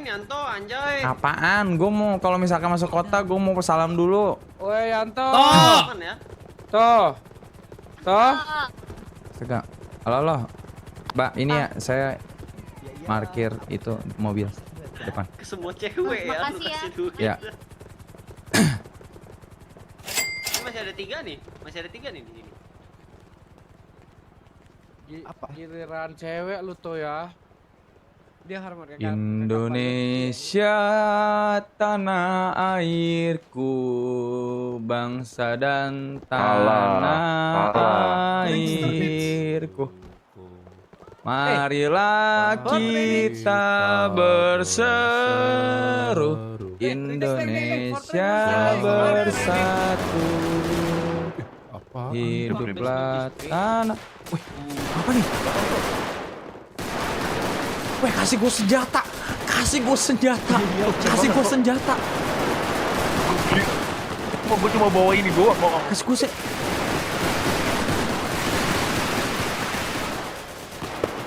Yanto, anjay. Apaan? Gue mau kalau misalkan masuk kota, gue mau salam dulu. Woi Yanto. Aman ya? Toh. Segang. Halo. Mbak, ini ya saya parkir itu mobil depan. Ke semua cewek ya. Makasih ya. Duit. Ya. Ini masih ada 3 nih. Masih ada 3 nih di sini. Apa? Giliran cewek lu tuh ya. Dia hormat kakak. Indonesia tanah airku, bangsa dan tanah airku. Marilah kita berseru, Indonesia bersatu. Hiduplah tanah. Wih, apa nih? Weh, kasih gue senjata. Gue cuma bawa ini doang kok. Kasih gue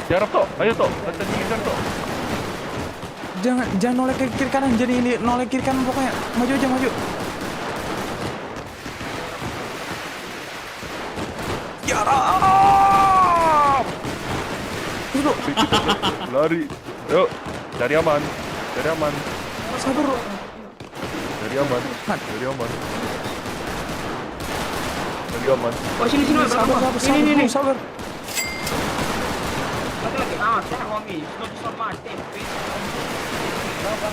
Jarap toh, ayo toh, kita nyingkir toh. Jangan noleh ke kiri kanan, jadi ini noleh kiri kanan pokoknya. Maju aja, maju. Jarap. Duduk. Lari. Yuk, cari aman. Sabar, bro. Cari aman. Oh, sini Sabar.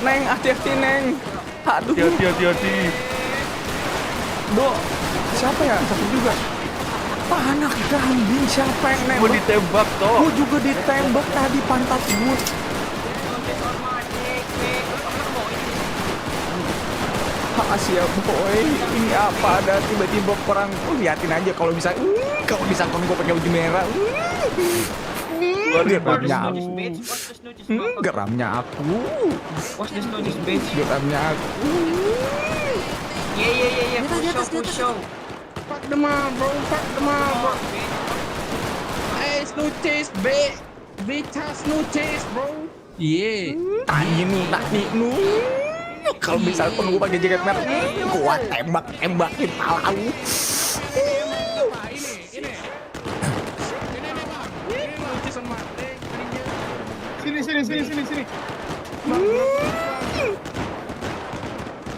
Neng, hati-hati, Neng. Aduh. Hati-hati. Dok, siapa ya? Satu juga. Anak kambing, siapa yang Gue nembak? ditembak toh. Gue juga ditembak tadi pantat gue. Makasih ya boy. Ini apa ada tiba-tiba perang? Liatin aja kalau bisa kan gue pakai baju merah. Geramnya aku. Geramnya aku. Iya. Push. Fuck them up, bro. Hey, snooties, snooties, bro. Iya. Tani nu. Kalau misal pun gue pakai jaket merah, gue tembakin pala lu. Sini.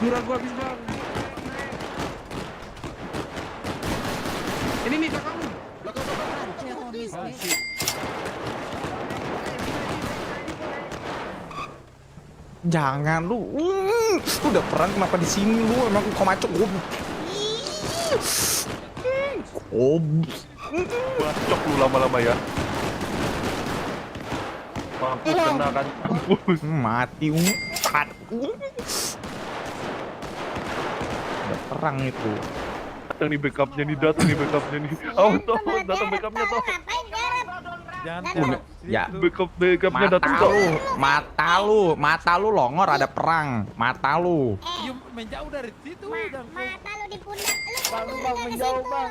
Durang gua habis bang. Ini nih kakakmu. Jangan lu. Udah perang kenapa di sini lu? Emang kau macok gue. Bacok lu lama-lama ya. Mampus kena kan. Mati udah perang itu. Datang nih backupnya nih. Oh toh, datang backupnya toh. Ya, Backupnya datang toh. mata lu longor ada perang. Mata lu. Mata lu di pundak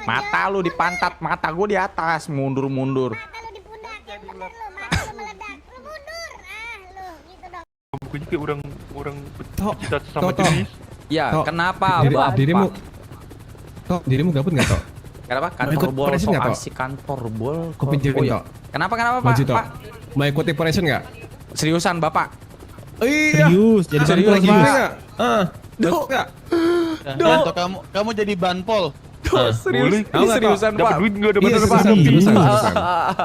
Mata lu di pantat, mata gue di atas. Mundur. Mata lu di pundak, yang bener lu. Mata lu meledak. Lu mundur. Lu gitu dong. Bukannya kayak orang kita sama jenis. Ya, Tok, kenapa, Bapak? Dirimu gabut nggak, Tok? Kenapa? Mau Kantor ikut bol, operasi so nggak, Tok? asik kantor bol. Kau pinjemin, Oh, iya. Tok. Kenapa, Pak? Maju, Tok. Pak? Mau ikut operation nggak? Seriusan, Bapak? Serius, jadi Serius, banpol Pak. nggak? Dok. Danto kamu jadi banpol. Serius? Boleh. Ini seriusan, Pak? Dapat duit nggak? Dapat Iya, duit Pak? seriusan.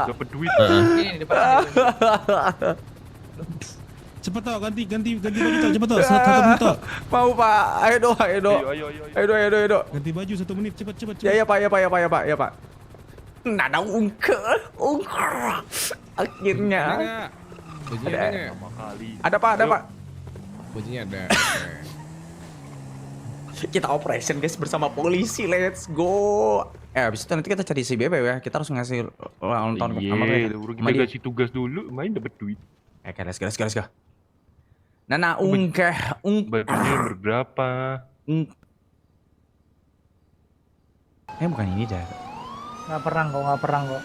Dapat duit. Ini di depan. Cepet, Tok, ganti baju, Tok. Cepet, Tok. 1 menit, Tok. Mau, Pak. Ayo, Dok. Ayo. Ganti baju 1 menit, cepet. Ya, Pak. Nada ungker. Akhirnya. Bajunya ada nggak? Sama kali. Ada, Pak. Bajunya ada. Kita operation, guys, bersama polisi. Let's go. Abis itu nanti kita cari si Bebe ya. Kita harus ngasih nonton sama dia. Iya, kita kasih tugas dulu, main dapat duit. Oke, let's go. Nana ungkeh. Bajunya berberapa? Bukan ini dah. Nggak perang kok.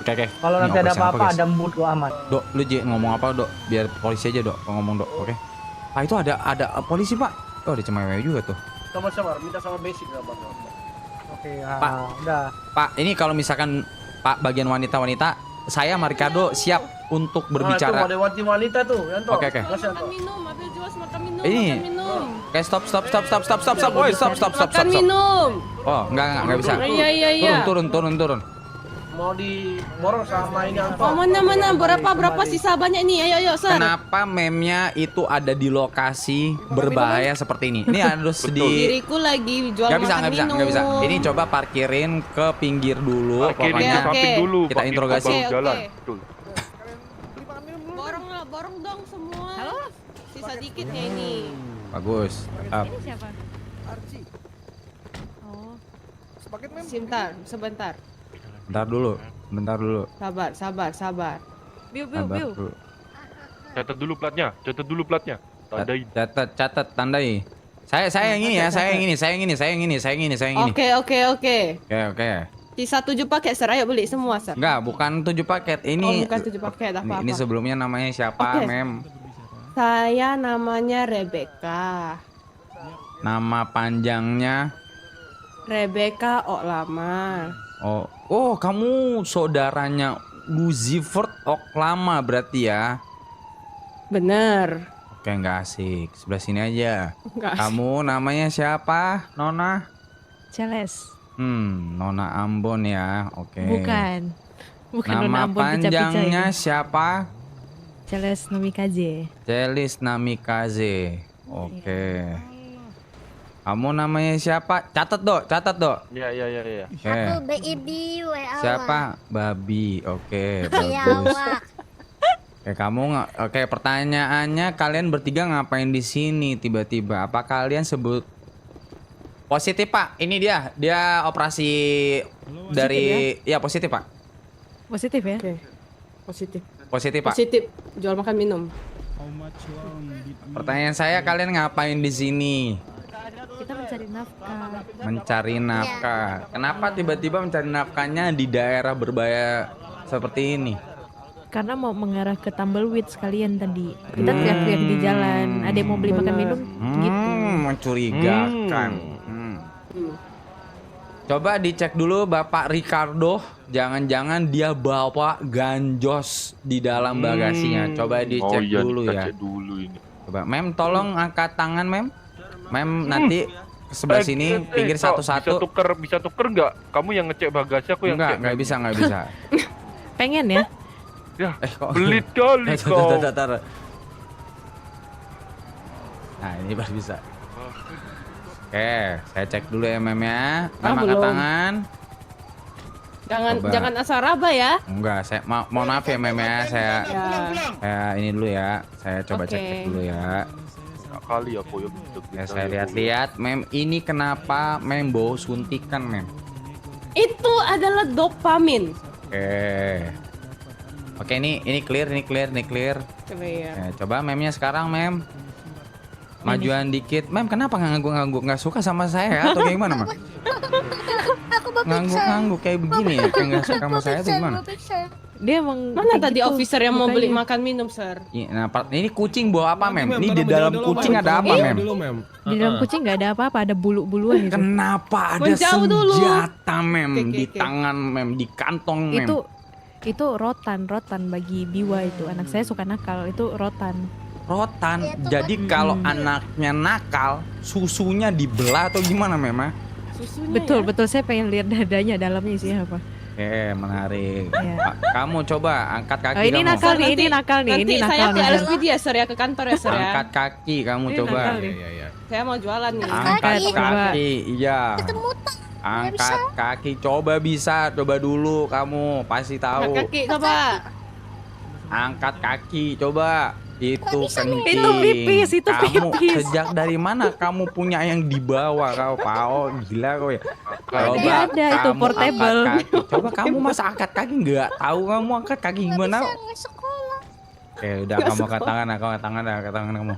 Oke. Kalau Ini nanti ada operasi apa, apa-apa guys? ada mood lo aman. Dok, lu ngomong apa, Dok? Biar polisi aja, Dok. Ngomong, Dok. Oke. Pak itu ada polisi Pak. Oh ada cemewek juga tuh. Sama-sama, minta sama basic lah bang. Oke, ya, Pak. udah. Pak ini kalau misalkan Pak bagian wanita-wanita, saya sama Ricardo siap untuk berbicara. Nah, itu ada wanita tuh, Yanto. Oke, oke. Mas Yanto. Makan minum, habis jual makan minum, Ini. makan minum. Oke stop. Woi stop. Makan minum. Oh enggak bisa. Iya. Turun. Mau diborong sama ini Yanto. Oh, mana berapa sisa banyak nih? Ayo, Sir. Kenapa memnya itu ada di lokasi berbahaya seperti ini? Ini harus di Diriku lagi jual nggak bisa. minum. Ini coba parkirin ke pinggir dulu. Parkirin Pokoknya di samping dulu. kita Pak, interogasi. baru Oke, jalan. oke. Betul. Borong dong semua. Halo? Sisa dikitnya ini. Bagus. Ini siapa? Oh. Sebentar. Bentar dulu. Sabar. Biu. Dulu. Catat dulu platnya. Tandain. Catat, tandai. Saya yang ini ya, saya yang ini. Oke. Oke. Sisa 7 paket, Sir. Ayo beli semua, Sir. Enggak, bukan 7 paket. Oh, Ini bukan 7 paket, apa-apa. Ini sebelumnya namanya siapa, Oke. Mem? Saya namanya Rebecca. Nama panjangnya? Rebecca Oklama. Oh, kamu saudaranya Lucifer Oklama berarti ya? Bener. Oke, nggak asik. Sebelah sini aja. Nggak asik. Kamu namanya siapa, Nona? Celes. Nona Ambon ya. Oke. Bukan Nama Nona Ambon panjangnya pica-pica siapa? Celes Nomikaze. Celis Namikaze. Oke. Kamu namanya siapa? Catat, Dok. Iya. Oke. Aku baby WA. Siapa? Babi. Oke, Iya, bagus. Wak. Oke, oke, pertanyaannya kalian bertiga ngapain di sini tiba-tiba? Apa kalian sebut positif, Pak? Ini dia operasi dari ya positif, Pak. Positif ya? Oke. Positif, Pak. Jual makan minum. How much uang? Pertanyaan saya, kalian ngapain di sini? Kita mencari nafkah. Mencari nafkah. Kenapa tiba-tiba mencari nafkahnya di daerah berbahaya seperti ini? Karena mau mengarah ke Tumbleweed sekalian tadi. Kita teriak-teriak di jalan. Ada yang mau beli makan minum gitu. Mencurigakan. Coba dicek dulu Bapak Ricardo. Jangan-jangan dia bawa ganjos di dalam bagasinya. Coba dicek dulu ya. Cek dulu ini. Coba, Mem, tolong angkat tangan, Mem. Mem, nanti ke sebelah sini, pinggir Kak, satu-satu. Bisa tuker nggak? Kamu yang ngecek bagasi, aku yang cek. Nggak bisa. Pengen ya? Ya, Kok? belit kali kau. Tar. Nah, ini baru bisa. Oke, saya cek dulu ya, Mem ya. Mem, angkat belum. tangan. Coba. Jangan asal raba ya. Enggak, saya mohon maaf ya, Mem ya. Saya ini dulu ya. Saya coba Oke. cek dulu ya. Nggak kali aku yang Ya, saya lihat-lihat, Mem, ini kenapa Mem bau suntikan, Mem? Itu adalah dopamin. Oke, ini clear. Coba ya. Coba Memnya sekarang, Mem. Majuan dikit. Mem, kenapa ngangguk-ngangguk? Nggak suka sama saya atau kayak gimana, Mem? Aku mau Ngangguk-ngangguk kayak begini ya? Kayak nggak suka sama saya atau gimana? Dia emang Mana kayak tadi gitu officer yang mau beli mukanya. makan minum, Sir? Nah, ini kucing bawa apa, Mem? Ini di Tolong dalam menjauh kucing dulu, ada apa, Menjauh Mem? dulu, Mem. Di dalam kucing nggak ada apa-apa, ada bulu-buluan itu. Kenapa ada Menjauh dulu. senjata, Mem? Oke, Di oke. tangan, Mem. Di kantong, Mem. Itu rotan bagi Biwa itu. Anak saya suka nakal, itu rotan. Rotan. Jadi kalau anaknya nakal, susunya dibelah atau gimana, Mem? ah? Susunya Betul, saya pengen lihat dadanya dalamnya sih apa. Menarik. Iya. Kamu coba angkat kaki Oh, ini kamu. nakal nih, ini nakal nih, Nanti ini saya nakal ke nih. LSPD ya, Sir ya, ke kantor ya, Sir ya. Angkat kaki kamu Ini coba. nakal nih. Saya mau jualan nih. Angkat Coba. kaki, iya. ketemu tak? Angkat kaki, coba bisa, coba dulu kamu pasti Angkat tahu. kaki coba. Angkat kaki, coba. Itu penting. Itu pipis, itu kamu pipis. sejak dari mana kamu punya yang di bawah kau, Pao? Gila kau ya. Dia ada itu kamu portable. angkat kaki. Coba kamu masa angkat kaki nggak tahu kamu angkat kaki gimana? Nggak sekolah. Udah kamu angkat tangan, angkat tangan kamu.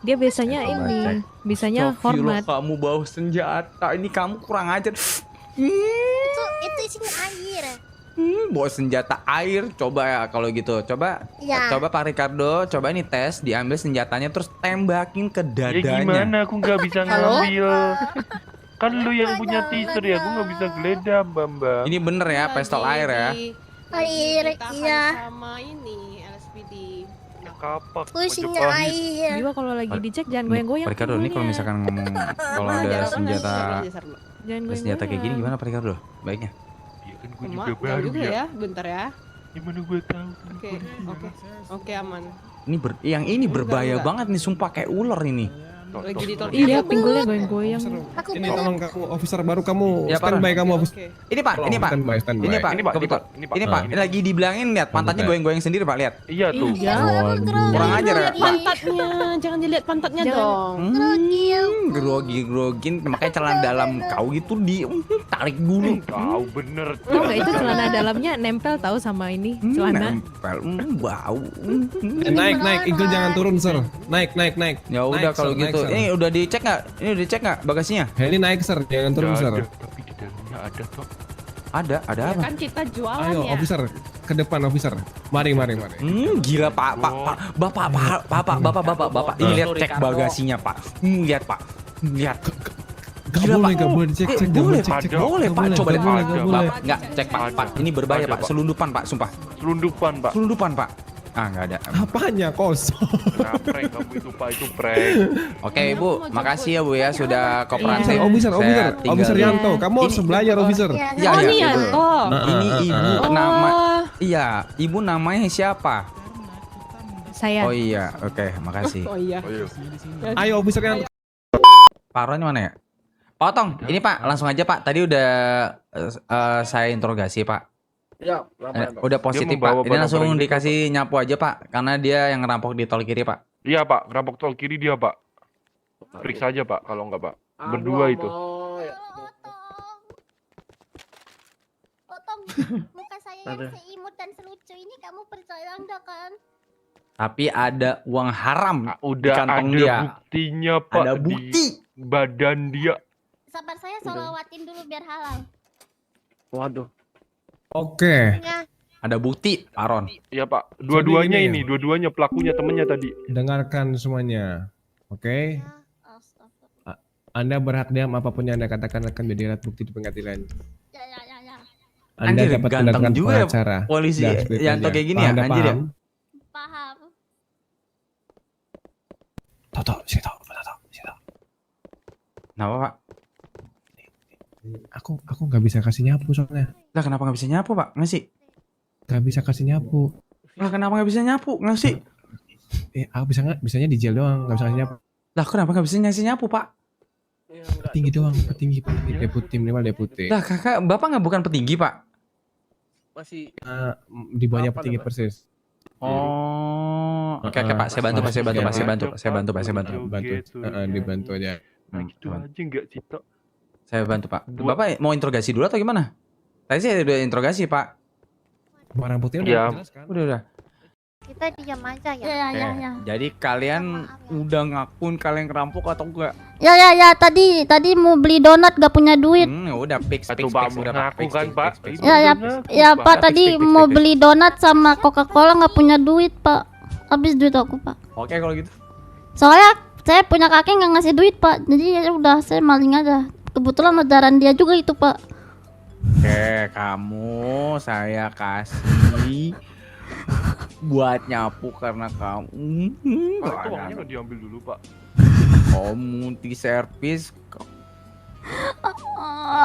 Dia biasanya Coba ini, cek. bisanya Astagfirullah, hormat. kamu bawa senjata. Ini kamu kurang ajar. Itu isinya air. Bawa senjata air. Coba ya kalau gitu. Coba Ya. coba Pak Ricardo, coba ini tes, diambil senjatanya terus tembakin ke Ya dadanya. gimana? Aku nggak bisa Halo? ngambil. Kan lu yang punya teaser ya, aku nggak bisa geledah, Bambang. Ini bener ya, pistol air ya. Air, iya. Sama ini LSPD. Kapak. Pusingnya Majapahit. air. Jiwa kalau lagi dicek jangan Nih, goyang-goyang. Pak Ricardo, ini kalau misalkan ngomong kalau ada senjata jangan senjata kayak gini gimana Pak Ricardo? Baiknya. Ya kan gue Emak, juga jauh baru juga ya. ya, bentar ya. Gimana gue tahu? Oke, aman. Ini yang ini berbahaya enggak. banget nih, sumpah kayak ular ini. Lagi di tol. Iya, pinggulnya goyang-goyang. Aku Ini tolong kamu officer baru kamu Ya, standby Pak. kamu officer. Oke. Ini Pak, ini Pak. Standby, standby. Ini Pak, Ini, Pak, kebetulan. ini, Pak. Ini Pak, ini lagi dibilangin lihat pantatnya Pak. goyang-goyang sendiri Pak, lihat. Iya tuh. Iya. Kurang ajar ya. Pantatnya, jangan dilihat pantatnya dong. Grogi, makanya celana dalam kau gitu tarik dulu. Tahu bener. Tahu nggak itu celana dalamnya nempel tahu sama ini celana. Nempel, bau. Naik, Eagle jangan turun, Sir. Naik. Ya udah Naik, kalau Sir, naik, gitu. Sir. Ini udah dicek nggak? Ini udah dicek nggak bagasinya? Heli naik, Sir. Jangan turun, Nggak Sir. ada, tapi di dalamnya ada kok. Ada Ya apa? kan kita jualan Ayo, ya. officer. Ke depan, officer. Mari. Gila Pak, Bapak. Ini lihat cek bagasinya Pak. Lihat Pak, lihat. Gila, Pak. Gak boleh dicek, cek. Boleh Cek, Pak, cek. boleh Pak. Coba lihat Pak. Ada, Bapak, nggak cek Pak. Pak, ini berbahaya Ada, Pak. Pak. Selundupan Pak, sumpah. Selundupan, Pak. Selundupan Pak. Ah nggak ada. Apanya kosong? Nah, prank kamu itu, Pak, itu prank. Oke Bu, makasih ya Bu ya sudah kooperatif. Officer, Saya tinggal officer dulu. Yanto. Kamu harus belajar, officer. Ya, Iya, Oh, iya, nih iya. Yanto. Ini ibu Oh. nama. Iya, ibu namanya siapa? Saya. Oh iya, oke, makasih. Oh iya. Ayo, officer Yanto. Pak Ron mana ya? Pak Otong, ini Pak, langsung aja Pak. Tadi udah saya interogasi Pak. Ya, Udah positif membawa Pak. Ini langsung barang-barang ini, dikasih nyapu aja Pak, karena dia yang ngerampok di tol kiri Pak. Iya, Pak. Rampok tol kiri dia, Pak. Periksa aja, Pak, kalau enggak, Pak. Berdua itu. Otong, muka saya yang seimut dan selucu ini kamu percaya enggak kan? Tapi ada uang haram Ah, di udah kantong ada dia. buktinya, Pak. Ada Di bukti. badan dia. Sabar saya solawatin dulu biar halal. Waduh. Oke. Ya, Ada bukti, Pak Ron. Iya, Pak. Dua-duanya Jadi gini, ini, dua-duanya pelakunya temennya tadi. Dengarkan semuanya. Oke. astagfirullah. Anda berhak diam apapun yang Anda katakan akan menjadi alat bukti di pengadilan. Ya. Anda Anjir, dapat ganteng mendatangkan juga ya pengacara. polisi Dah, seperti Yanto aja. kayak gini ya, Anda anjir ya. paham? Paham. Toto, sini tahu. Kenapa Pak? Aku nggak bisa kasih nyapu soalnya. Lah kenapa nggak bisa nyapu Pak? Ngasih. Nggak bisa kasih nyapu. Lah kenapa nggak bisa nyapu? Ngasih. Aku bisanya di jail doang, nggak bisa kasih nyapu. Lah kenapa nggak bisa ngasih nyapu Pak? Petinggi doang, petinggi deputi minimal deputi. Lah kakak, bapak nggak bukan petinggi Pak? Masih Di bawahnya Apa petinggi nih, Pak? persis. Oh, oke Pak, saya bantu Pak. Dibantu aja. Nah, gitu aja enggak sih, Tok? Saya bantu Pak. Bapak mau interogasi dulu atau gimana? Tadi saya udah interogasi Pak. Barang buktinya Iya. udah jelas kan? Udah. Kita diam aja ya. Ya. Jadi kalian udah ngakuin kalian ngerampok atau enggak? Ya, tadi mau beli donat gak punya duit. Udah fix Atau Pak mau udah Pak. ngaku kan, Pak? Ya, Pak, tadi Fix. mau beli donat sama Coca-Cola nggak punya duit, Pak. Habis duit aku, Pak. Oke kalau gitu. Soalnya saya punya kakek nggak ngasih duit, Pak. Jadi ya udah saya maling aja. Kebetulan ledaran dia juga itu, Pak. Oke, kamu saya kasih buat nyapu karena kamu Pak, itu uangnya nggak diambil dulu, Pak. community service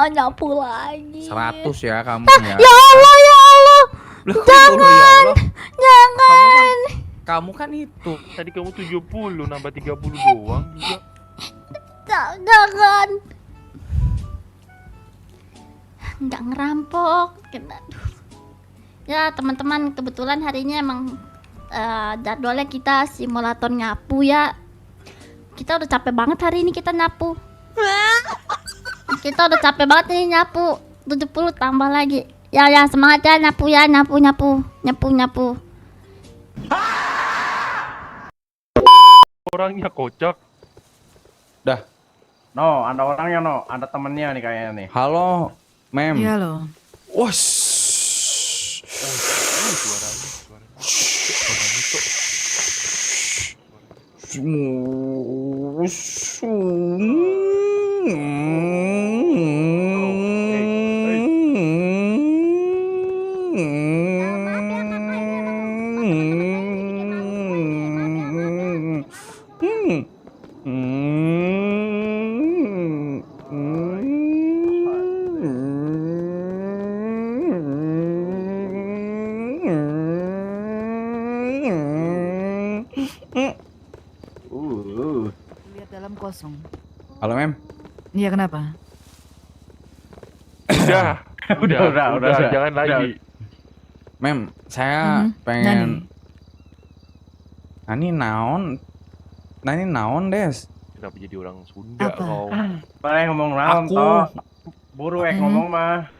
Nyapu lagi. 100 ya kamu ya. Ya Allah, ya Allah. Loh, jangan. Jangan. Kamu kan itu. Tadi kamu 70, nambah 30 doang juga. Jangan. Nggak ngerampok. Ya, teman-teman, kebetulan hari ini emang jadwalnya kita simulator nyapu ya. Kita udah capek banget hari ini kita nyapu. Kita udah capek banget ini nyapu. 70 tambah lagi. Ya, semangat ya nyapu ya, nyapu. Orangnya kocak. No, ada orangnya no, ada temennya nih kayaknya nih. Halo, Mem. Iya loh. Wos. Lihat dalam kosong. Halo, Mem. Iya, kenapa? Udah, jangan lagi. Mem, saya pengen Nani. Nani naon, Des? Kenapa jadi orang Sunda Apa? kau? Boleh ngomong naon Aku toh. Buru ngomong mah.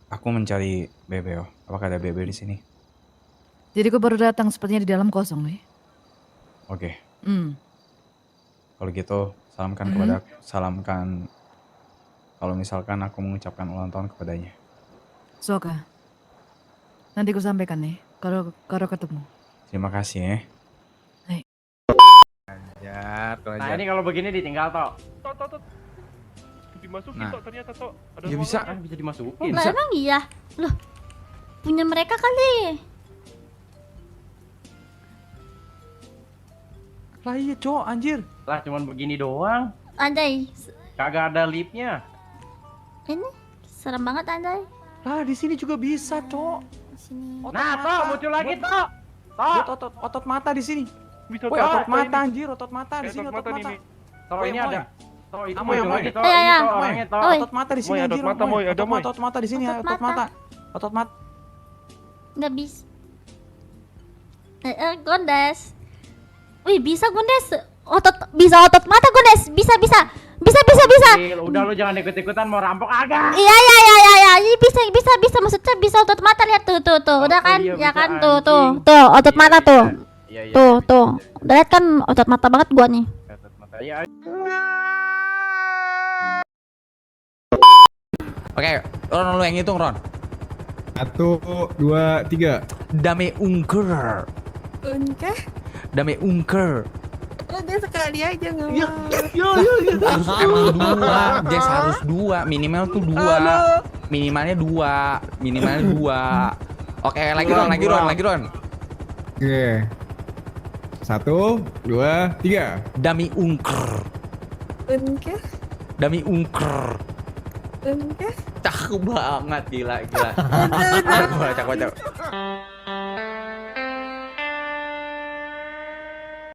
aku mencari Bebe. Apakah ada Bebe di sini? Jadi kau baru datang sepertinya di dalam kosong nih. Oke. Hmm. Kalau gitu salamkan kalau misalkan aku mengucapkan ulang tahun kepadanya. Soka. Nanti ku sampaikan nih kalau ketemu. Terima kasih ya. Hai. Nah ini kalau begini ditinggal toh. Tok. Dimasukin Nah. tok ternyata tok. Ada Ya bisa. ruangan. Bisa dimasukin. Lah emang iya? Loh, punya mereka kali. Lah iya cowok anjir. Lah cuman begini doang. Andai, Kagak ada liftnya. ini serem banget Andai. Lah di sini juga bisa cowok. Sini. Nah toh muncul lagi toh. Toh. Otot mata di sini. Bisa Woi, tok. otot mata Ini. anjir, otot mata di sini, Otot otot mata mata. nih. Toh ini ada. Toh itu Amoy, muncul amoy. lagi toh. Iya, Ini iya. toh orangnya toh. Oi. Otot mata di sini Moy, anjir. otot mata, Moy, ada, Moy. Otot mata di sini, Otot otot mata. Otot mata. Nggak bisa. Gondes. Wih, bisa Gondes. Otot mata Gondes. Bisa. Udah lu jangan ikut-ikutan mau rampok agak. Iya. Ini bisa. Maksudnya bisa otot mata, lihat tuh. Udah kan? iya, Ya bisa, kan anjing. tuh. Otot mata tuh. Iya. Tuh. Udah lihat kan otot mata banget gua nih. Otot mata. Iya. Oke, Ron lu yang ngitung, Ron. 1, 2, 3. Dame ungker. Unkah? Dame ungker. Udah sekali aja ngomong. Harus emang dua, Jess harus dua, minimal tuh dua. Minimalnya dua. Oke, lagi Ron. Oke. 1, 2, 3. Dami ungker. Unkah? Dami ungker. Unkah? Cakep banget, gila. Cakep.